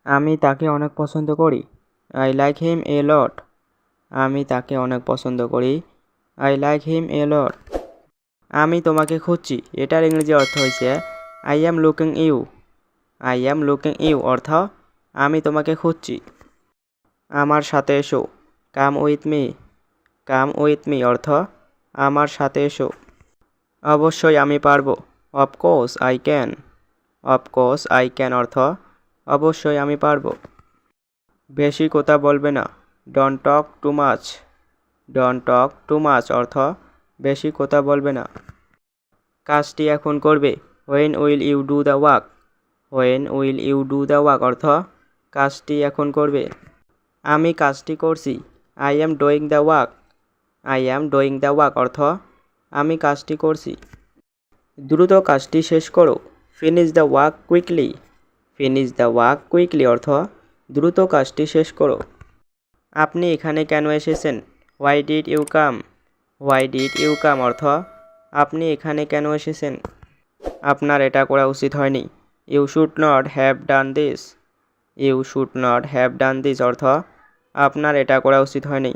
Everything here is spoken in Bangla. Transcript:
আমি তাকে অনেক পছন্দ করি। I like him a lot. আমি তাকে অনেক পছন্দ করি। I like him a lot. আমি তোমাকে খুঁজছি, এটার ইংরেজি অর্থ হয়েছে I am looking you. I am looking you অর্থ আমি তোমাকে খুঁজছি। আমার সাথে এসো, come with me. Come with me অর্থ আমার সাথে এসো। অবশ্যই আমি পারবো, of course I can. Of course I can অর্থ অবশ্যই আমি পারবো। বেশি কথা বলবে না, don't talk too much. Don't talk too much অর্থ বেশি কথা বলবে না। কাজটি এখন করবে, when will you do the work. When will you do the work অর্থ কাজটি এখন করবে। আমি কাজটি করছি, I am doing the work. I am doing the work অর্থ আমি কাজটি করছি। দ্রুত কাজটি শেষ করো, finish the work quickly. Finish the work quickly অর্থ দ্রুত কাজটি শেষ করো। আপনি এখানে কেন এসেছেন, why did you come. Why did you come অর্থ আপনি এখানে কেন এসেছেন। আপনার এটা করা উচিত হয়নি, you should not have done this. You should not have done this অর্থ আপনার এটা করা উচিত হয়নি।